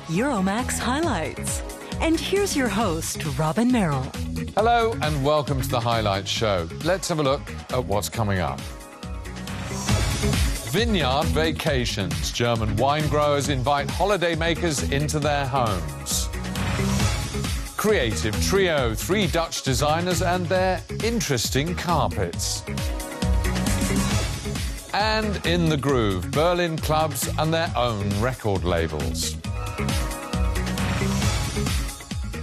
Euromaxx highlights. And here's your host, Robin Merrill. Hello and welcome to the Highlights Show. Let's have a look at what's coming up. Vineyard vacations. German wine growers invite holidaymakers into their homes. Creative trio, 3 Dutch designers and their interesting carpets. And in the groove, Berlin clubs and their own record labels.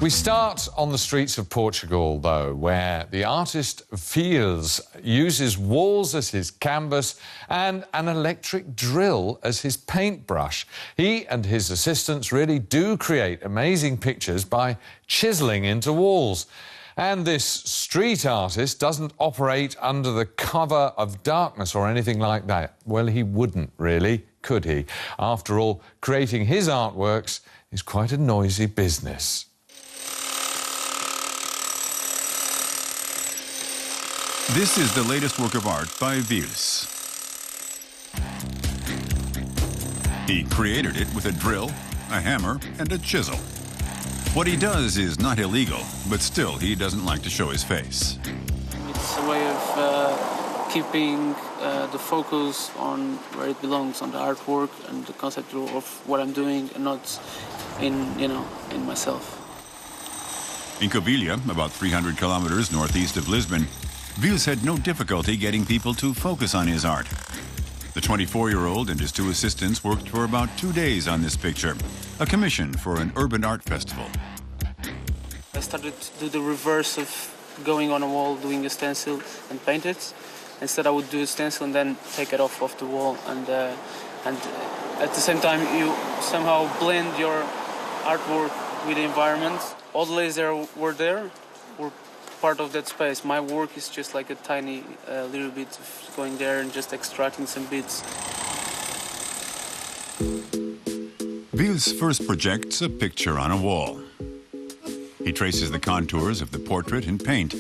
We start on the streets of Portugal, though, where the artist Vhils uses walls as his canvas and an electric drill as his paintbrush. He and his assistants really do create amazing pictures by chiselling into walls. And this street artist doesn't operate under the cover of darkness or anything like that. Well, he wouldn't really, could he? After all, creating his artworks is quite a noisy business. This is the latest work of art by Vhils. He created it with a drill, a hammer, and a chisel. What he does is not illegal, but still he doesn't like to show his face. It's a way of keeping the focus on where it belongs, on the artwork and the concept of what I'm doing, and not in myself. In Covilhã, about 300 kilometers northeast of Lisbon, Vhils had no difficulty getting people to focus on his art. The 24-year-old and his 2 assistants worked for about 2 days on this picture, a commission for an urban art festival. I started to do the reverse of going on a wall, doing a stencil and paint it. Instead, I would do a stencil and then take it off the wall. And at the same time, you somehow blend your artwork with the environment. All the layers that were there were part of that space. My work is just like a tiny little bit of going there and just extracting some bits. Vhils first projects a picture on a wall. He traces the contours of the portrait in paint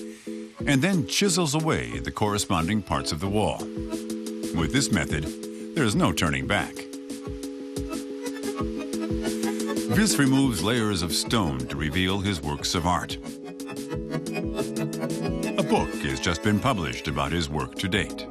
and then chisels away the corresponding parts of the wall. With this method, there's no turning back. Vhils removes layers of stone to reveal his works of art. A book has just been published about his work to date.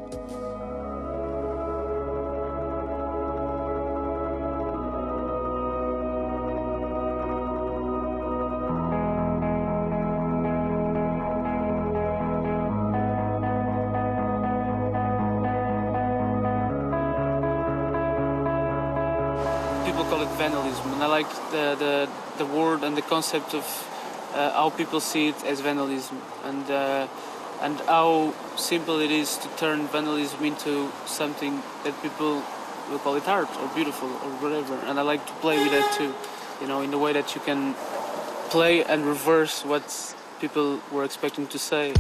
People call it vandalism, and I like the word and the concept of how people see it as vandalism, and how simple it is to turn vandalism into something that people will call it art or beautiful or whatever. And I like to play with that too, in the way that you can play and reverse what people were expecting to say.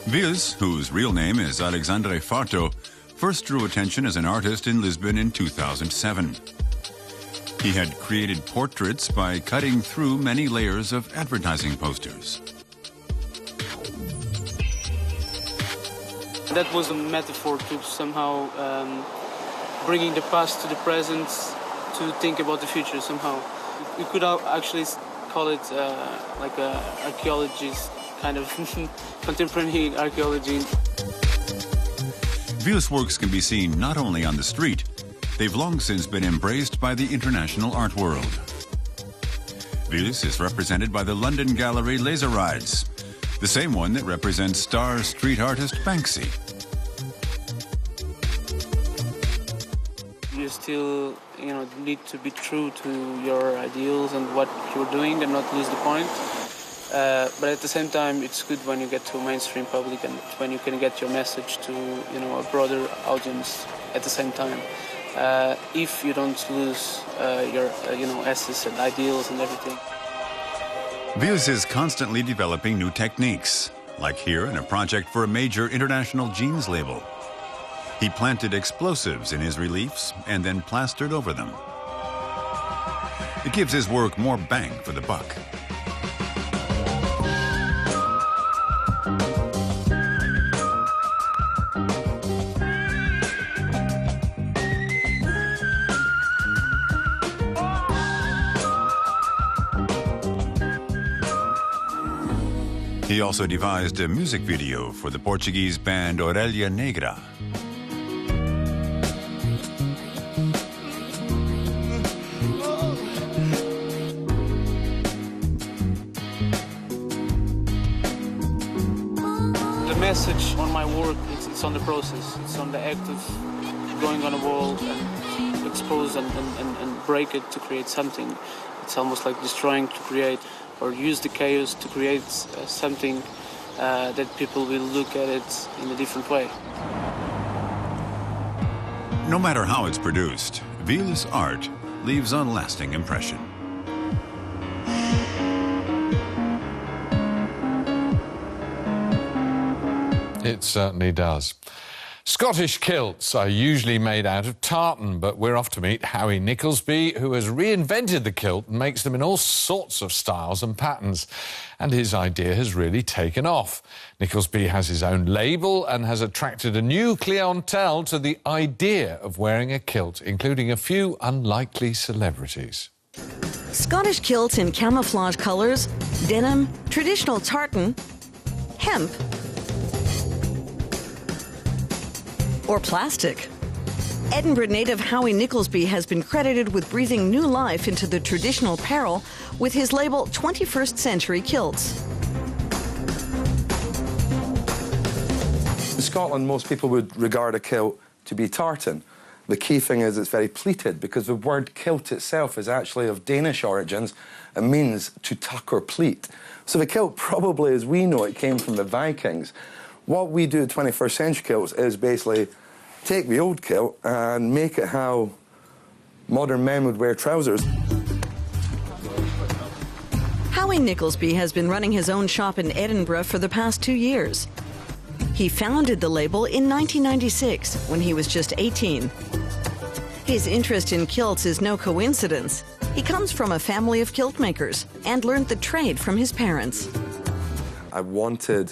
Vhils, whose real name is Alexandre Farto, first drew attention as an artist in Lisbon in 2007. He had created portraits by cutting through many layers of advertising posters. That was a metaphor to somehow bringing the past to the present to think about the future somehow. We could actually call it like a archaeologist kind of contemporary archaeology. Vhils' works can be seen not only on the street, they've long since been embraced by the international art world. Vhils is represented by the London gallery Laser Rides, the same one that represents star street artist Banksy. You still, need to be true to your ideals and what you're doing and not lose the point. But at the same time, it's good when you get to a mainstream public and when you can get your message to, a broader audience at the same time. If you don't lose your, essence and ideals and everything. Vhils is constantly developing new techniques, like here in a project for a major international jeans label. He planted explosives in his reliefs and then plastered over them. It gives his work more bang for the buck. He also devised a music video for the Portuguese band Orelha Negra. The message on my work, it's on the process. It's on the act of going on a wall and expose and break it to create something. It's almost like destroying to create, or use the chaos to create something that people will look at it in a different way. No matter how it's produced, Vhils art leaves a lasting impression. It certainly does. Scottish kilts are usually made out of tartan, but we're off to meet Howie Nicholsby, who has reinvented the kilt and makes them in all sorts of styles and patterns. And his idea has really taken off. Nicholsby has his own label and has attracted a new clientele to the idea of wearing a kilt, including a few unlikely celebrities. Scottish kilts in camouflage colours, denim, traditional tartan, hemp, or plastic. Edinburgh native Howie Nicholsby has been credited with breathing new life into the traditional apparel with his label 21st Century Kilts. In Scotland, most people would regard a kilt to be tartan. The key thing is it's very pleated, because the word kilt itself is actually of Danish origins and means to tuck or pleat. So the kilt, probably as we know it, came from the Vikings. What we do at 21st Century Kilts is basically take the old kilt and make it how modern men would wear trousers. Howie Nicholsby has been running his own shop in Edinburgh for the past 2 years. He founded the label in 1996 when he was just 18. His interest in kilts is no coincidence. He comes from a family of kilt makers and learned the trade from his parents. I wanted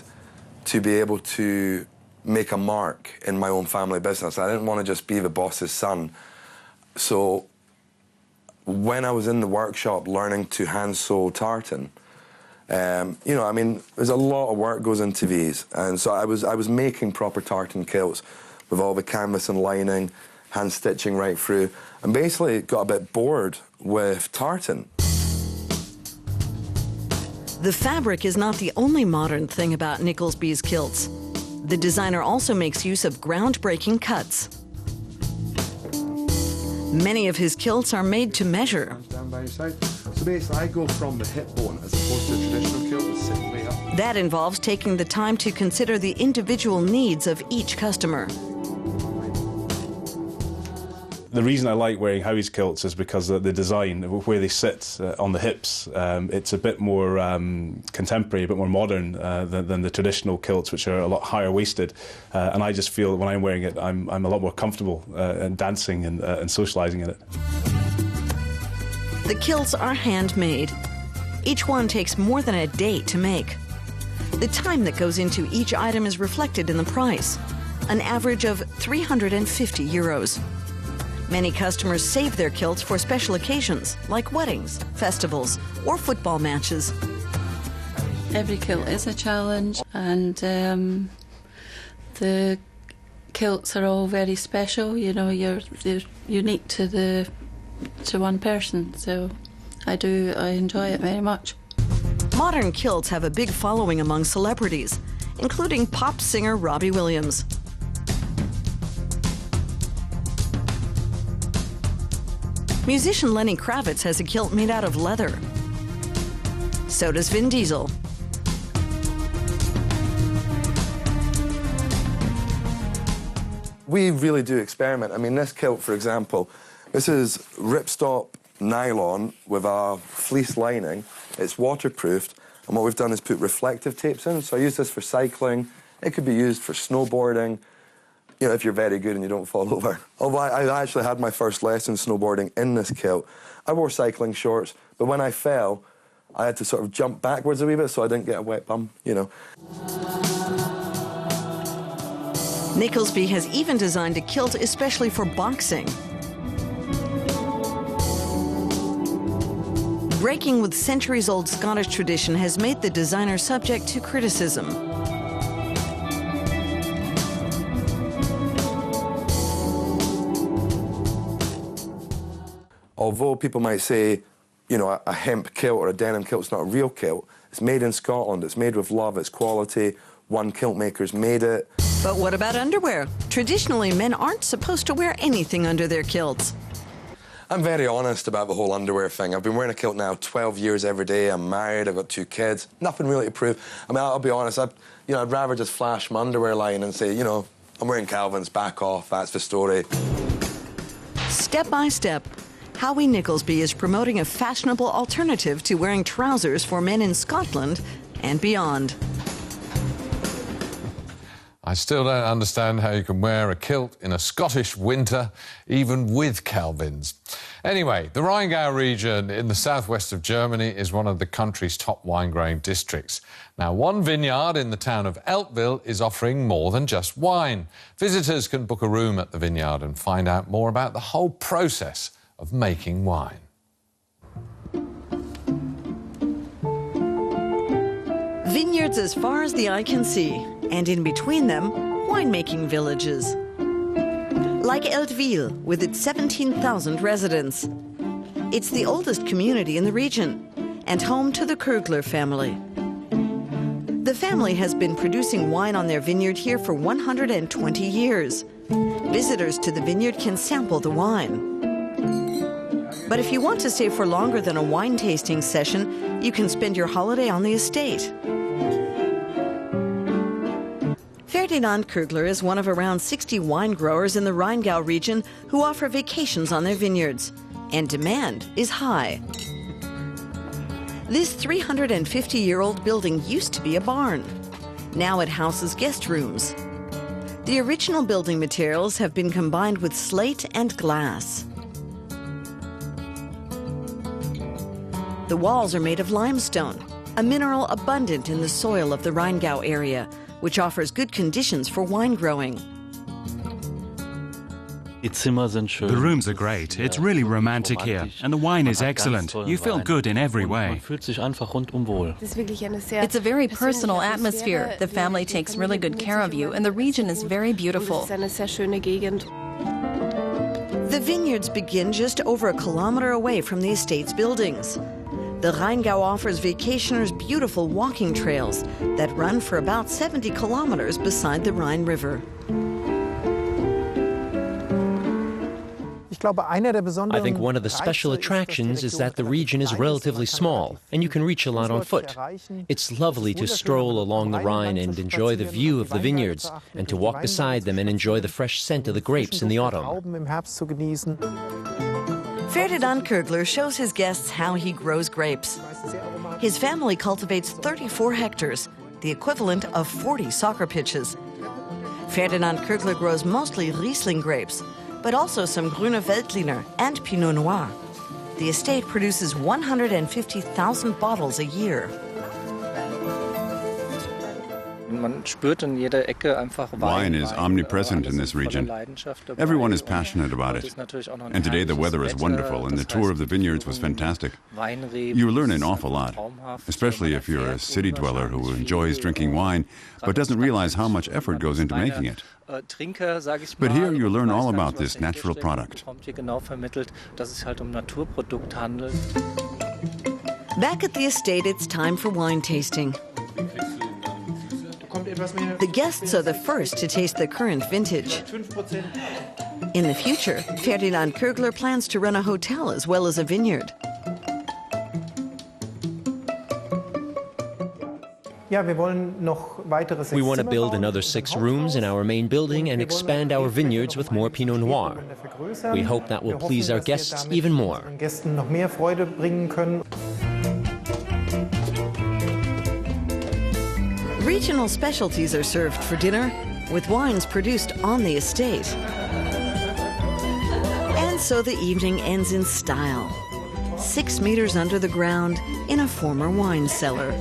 to be able to make a mark in my own family business. I didn't want to just be the boss's son. So when I was in the workshop learning to hand sew tartan, you know, I mean, there's a lot of work goes into these. And so I was making proper tartan kilts with all the canvas and lining, hand stitching right through, and basically got a bit bored with tartan. The fabric is not the only modern thing about Nicholsby's kilts. The designer also makes use of groundbreaking cuts. Many of his kilts are made to measure. Down by your side. So basically I go from the hip bone as opposed to a traditional kilt with sitting way up. That involves taking the time to consider the individual needs of each customer. The reason I like wearing Howie's kilts is because of the design, where they sit on the hips. It's a bit more contemporary, a bit more modern than the traditional kilts, which are a lot higher waisted. And I just feel that when I'm wearing it, I'm a lot more comfortable in dancing and socialising in it. The kilts are handmade. Each one takes more than a day to make. The time that goes into each item is reflected in the price, an average of €350. Many customers save their kilts for special occasions, like weddings, festivals, or football matches. Every kilt is a challenge, and the kilts are all very special. You know, they're unique to one person, so I enjoy it very much. Modern kilts have a big following among celebrities, including pop singer Robbie Williams. Musician Lenny Kravitz has a kilt made out of leather. So does Vin Diesel. We really do experiment. I mean, this kilt, for example, this is ripstop nylon with a fleece lining. It's waterproofed, and what we've done is put reflective tapes in. So I use this for cycling. It could be used for snowboarding, you know, if you're very good and you don't fall over. Although I actually had my first lesson snowboarding in this kilt. I wore cycling shorts, but when I fell, I had to sort of jump backwards a wee bit so I didn't get a wet bum, you know. Nicholsby has even designed a kilt especially for boxing. breaking with centuries-old Scottish tradition has made the designer subject to criticism. Although people might say, you know, a hemp kilt or a denim kilt's not a real kilt, it's made in Scotland, it's made with love, it's quality, one kilt maker's made it. But what about underwear? Traditionally, men aren't supposed to wear anything under their kilts. I'm very honest about the whole underwear thing. I've been wearing a kilt now 12 years every day. I'm married, I've got 2 kids, nothing really to prove. I mean, I'll be honest, I'd rather just flash my underwear line and say, you know, I'm wearing Calvin's, back off, that's the story. Step by step, Howie Nicholsby is promoting a fashionable alternative to wearing trousers for men in Scotland and beyond. I still don't understand how you can wear a kilt in a Scottish winter, even with Calvins. Anyway, the Rheingau region in the southwest of Germany is one of the country's top wine-growing districts. Now, one vineyard in the town of Vhils is offering more than just wine. Visitors can book a room at the vineyard and find out more about the whole process of making wine. Vineyards as far as the eye can see, and in between them, winemaking villages. Like Vhils, with its 17,000 residents. It's the oldest community in the region, and home to the Krögler family. The family has been producing wine on their vineyard here for 120 years. Visitors to the vineyard can sample the wine. But if you want to stay for longer than a wine tasting session, you can spend your holiday on the estate. Ferdinand Krögler is one of around 60 wine growers in the Rheingau region who offer vacations on their vineyards, and demand is high. This 350-year-old building used to be a barn. Now it houses guest rooms. The original building materials have been combined with slate and glass. The walls are made of limestone, a mineral abundant in the soil of the Rheingau area, which offers good conditions for wine growing. The rooms are great. It's really romantic here. And the wine is excellent. You feel good in every way. It's a very personal atmosphere. The family takes really good care of you, and the region is very beautiful. The vineyards begin just over a kilometer away from the estate's buildings. The Rheingau offers vacationers beautiful walking trails that run for about 70 kilometers beside the Rhine River. I think one of the special attractions is that the region is relatively small and you can reach a lot on foot. It's lovely to stroll along the Rhine and enjoy the view of the vineyards, and to walk beside them and enjoy the fresh scent of the grapes in the autumn. Ferdinand Krögler shows his guests how he grows grapes. His family cultivates 34 hectares, the equivalent of 40 soccer pitches. Ferdinand Krögler grows mostly Riesling grapes, but also some Grüne Veltliner and Pinot Noir. The estate produces 150,000 bottles a year. Wine is omnipresent in this region. Everyone is passionate about it. And today the weather is wonderful and the tour of the vineyards was fantastic. You learn an awful lot, especially if you're a city dweller who enjoys drinking wine but doesn't realize how much effort goes into making it. But here you learn all about this natural product. Back at the estate, it's time for wine tasting. The guests are the first to taste the current vintage. In the future, Ferdinand Krögler plans to run a hotel as well as a vineyard. We want to build another 6 rooms in our main building and expand our vineyards with more Pinot Noir. We hope that will please our guests even more. Regional specialties are served for dinner, with wines produced on the estate. And so the evening ends in style. 6 meters under the ground in a former wine cellar.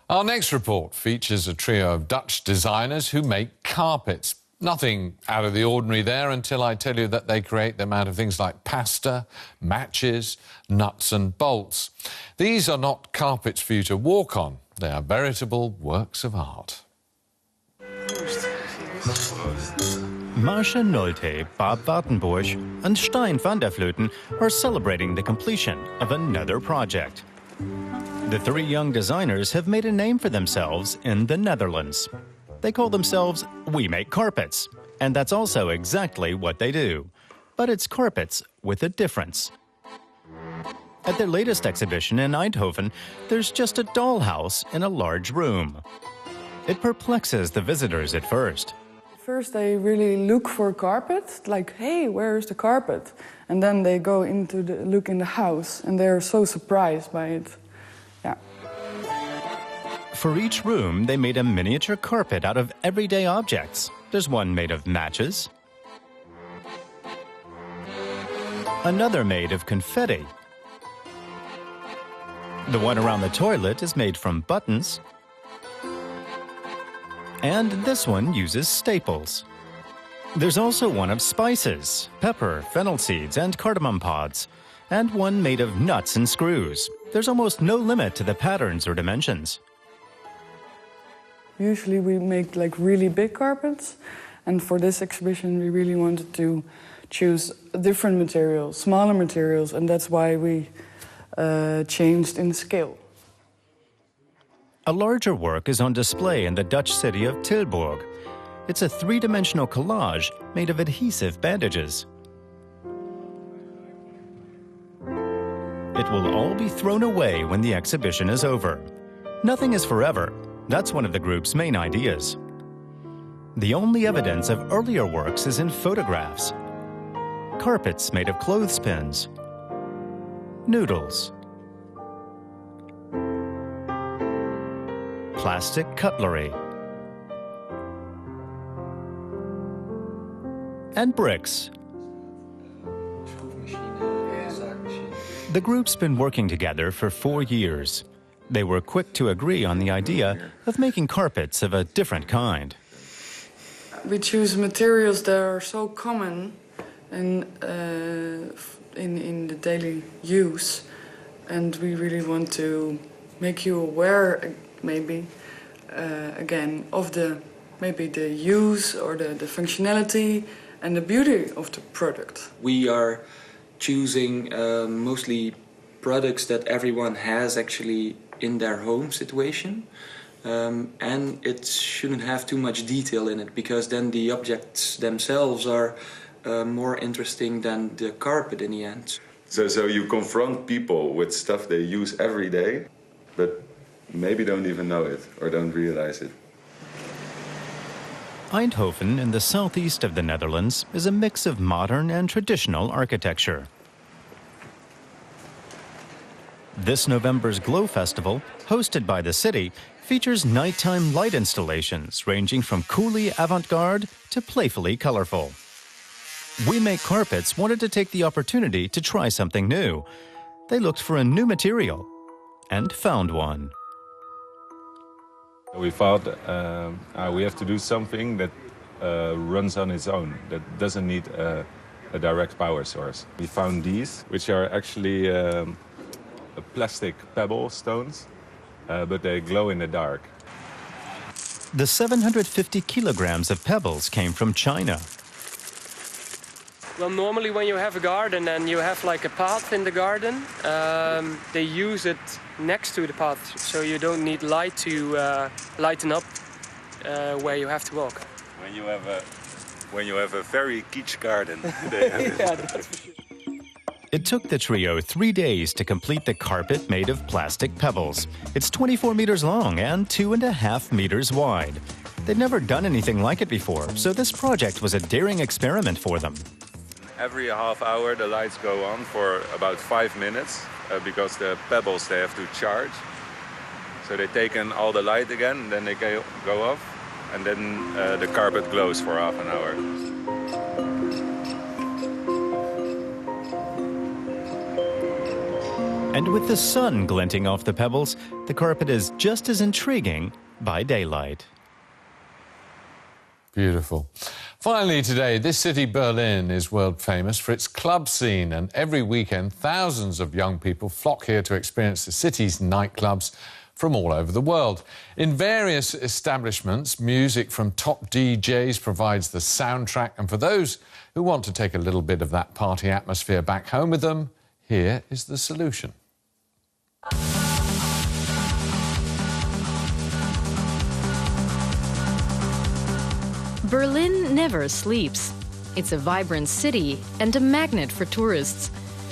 Our next report features a trio of Dutch designers who make carpets. Nothing out of the ordinary there until I tell you that they create them out of things like pasta, matches, nuts and bolts. These are not carpets for you to walk on. They are veritable works of art. Marcia Nolte, Bob Wartenburg, and Stein van der Vleuten are celebrating the completion of another project. The three young designers have made a name for themselves in the Netherlands. They call themselves We Make Carpets, and that's also exactly what they do. But it's carpets with a difference. At their latest exhibition in Eindhoven, there's just a dollhouse in a large room. It perplexes the visitors at first. First they really look for a carpet, like, hey, where is the carpet? And then they go into look in the house, and they're so surprised by it. Yeah. For each room, they made a miniature carpet out of everyday objects. There's one made of matches, another made of confetti. The one around the toilet is made from buttons, and this one uses staples. There's also one of spices, pepper, fennel seeds, and cardamom pods, and one made of nuts and screws. There's almost no limit to the patterns or dimensions. Usually we make like really big carpets, and for this exhibition we really wanted to choose different materials, smaller materials, and that's why we changed in scale. A larger work is on display in the Dutch city of Tilburg. It's a three-dimensional collage made of adhesive bandages. It will all be thrown away when the exhibition is over. Nothing is forever. That's one of the group's main ideas. The only evidence of earlier works is in photographs. Carpets made of clothespins, noodles, plastic cutlery, and bricks. The group's been working together for 4 years. They were quick to agree on the idea of making carpets of a different kind. We choose materials that are so common in the daily use, and we really want to make you aware, maybe, again, of the use or the functionality and the beauty of the product. We are choosing mostly products that everyone has actually in their home situation, and it shouldn't have too much detail in it, because then the objects themselves are more interesting than the carpet in the end. So you confront people with stuff they use every day, but maybe don't even know it or don't realize it. Eindhoven, in the southeast of the Netherlands, is a mix of modern and traditional architecture. This November's Glow Festival, hosted by the city, features nighttime light installations ranging from coolly avant-garde to playfully colorful. We Make Carpets wanted to take the opportunity to try something new. They looked for a new material and found one. We thought we have to do something that runs on its own, that doesn't need a direct power source. We found these, which are actually plastic pebble stones, but they glow in the dark. The 750 kilograms of pebbles came from China. Well, normally when you have a garden and you have like a path in the garden, they use it next to the path, so you don't need light to lighten up where you have to walk. When you have a very kitsch garden. Yeah, that's for sure. It took the trio 3 days to complete the carpet made of plastic pebbles. It's 24 meters long and 2.5 meters wide. They'd never done anything like it before, so this project was a daring experiment for them. Every half hour the lights go on for about 5 minutes because the pebbles, they have to charge. So they take in all the light again, and then they go off, and then the carpet glows for half an hour. And with the sun glinting off the pebbles, the carpet is just as intriguing by daylight. Beautiful. Finally today, this city, Berlin, is world famous for its club scene, and every weekend thousands of young people flock here to experience the city's nightclubs from all over the world. In various establishments, music from top DJs provides the soundtrack, and for those who want to take a little bit of that party atmosphere back home with them, here is the solution. Berlin never sleeps. It's a vibrant city and a magnet for tourists.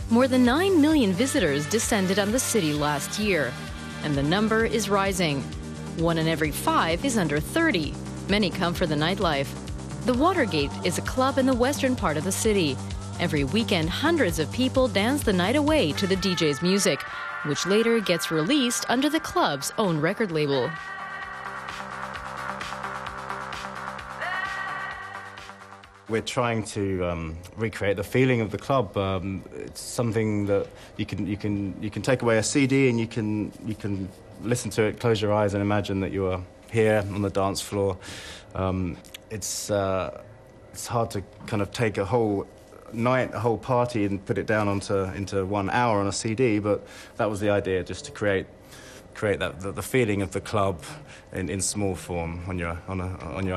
More than 9 million visitors descended on the city last year, and the number is rising. 1 in every 5 is under 30. Many come for the nightlife. The Watergate is a club in the western part of the city. Every weekend, hundreds of people dance the night away to the DJ's music, which later gets released under the club's own record label. We're trying to recreate the feeling of the club. It's something that you can take away a CD and you can listen to it, close your eyes, and imagine that you are here on the dance floor. It's hard to kind of take a whole night, a whole party, and put it down into 1 hour on a CD. But that was the idea, just to create the feeling of the club in small form on your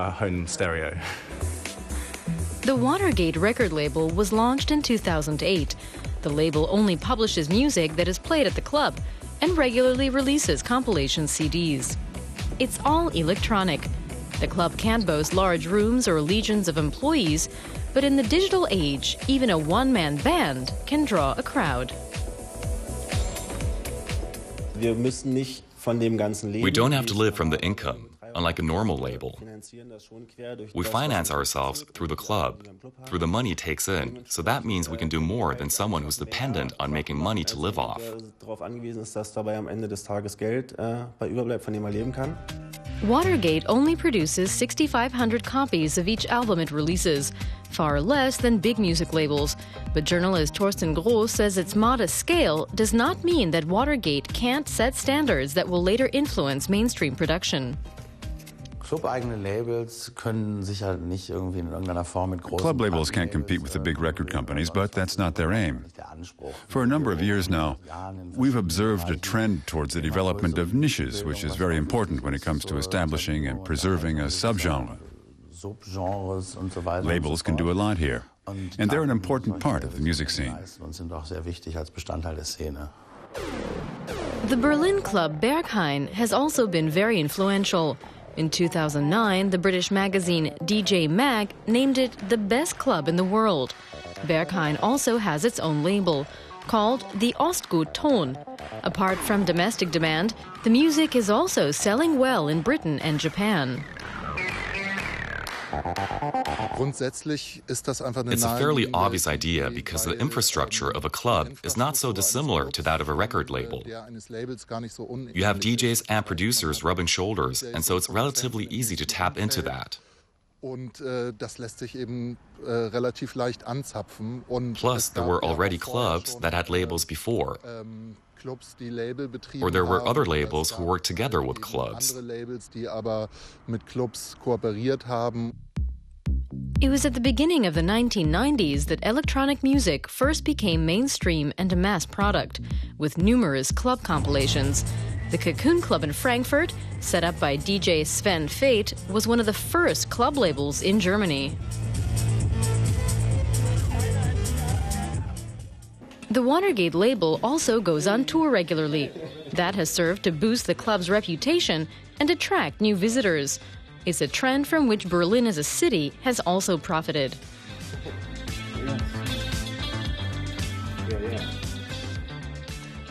home stereo. The Watergate record label was launched in 2008. The label only publishes music that is played at the club and regularly releases compilation CDs. It's all electronic. The club can't boast large rooms or legions of employees, but in the digital age, even a one-man band can draw a crowd. We don't have to live from the income, unlike a normal label. We finance ourselves through the club, through the money it takes in, so that means we can do more than someone who's dependent on making money to live off. Watergate only produces 6,500 copies of each album it releases, far less than big music labels. But journalist Thorsten Groß says its modest scale does not mean that Watergate can't set standards that will later influence mainstream production. Club labels can't compete with the big record companies, but that's not their aim. For a number of years now, we've observed a trend towards the development of niches, which is very important when it comes to establishing and preserving a subgenre. Labels can do a lot here, and they're an important part of the music scene. The Berlin club Berghain has also been very influential. In 2009, the British magazine DJ Mag named it the best club in the world. Berghain also has its own label, called the Ostgut Ton. Apart from domestic demand, the music is also selling well in Britain and Japan. It's a fairly obvious idea because the infrastructure of a club is not so dissimilar to that of a record label. You have DJs and producers rubbing shoulders, and so it's relatively easy to tap into that. Plus, there were already clubs that had labels before. Or there were other labels who worked together with clubs. It was at the beginning of the 1990s that electronic music first became mainstream and a mass product, with numerous club compilations. The Cocoon Club in Frankfurt, set up by DJ Sven Fate, was one of the first club labels in Germany. The Watergate label also goes on tour regularly. That has served to boost the club's reputation and attract new visitors. It's a trend from which Berlin as a city has also profited.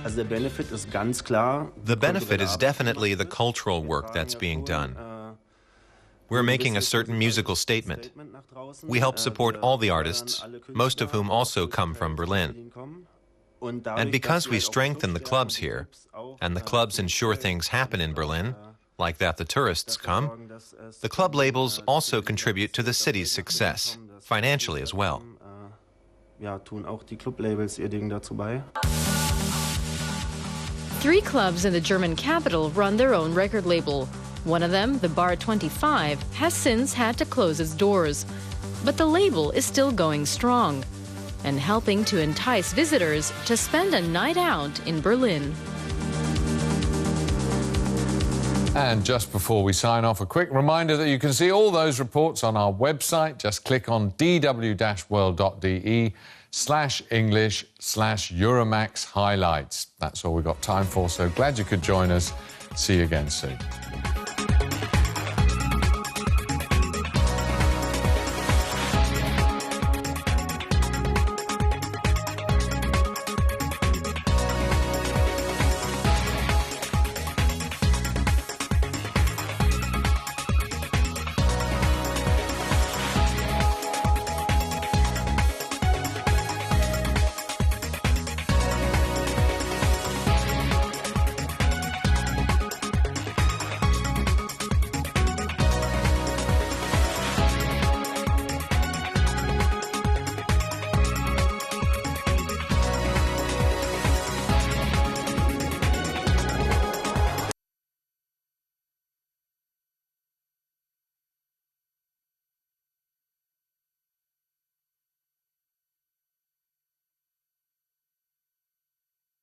The benefit is definitely the cultural work that's being done. We're making a certain musical statement. We help support all the artists, most of whom also come from Berlin. And because we strengthen the clubs here, and the clubs ensure things happen in Berlin, like that the tourists come, the club labels also contribute to the city's success, financially as well. 3 clubs in the German capital run their own record label. One of them, the Bar 25, has since had to close its doors. But the label is still going strong and helping to entice visitors to spend a night out in Berlin. And just before we sign off, a quick reminder that you can see all those reports on our website. Just click on dw-world.de/English/Euromaxx highlights. That's all we've got time for, so glad you could join us. See you again soon.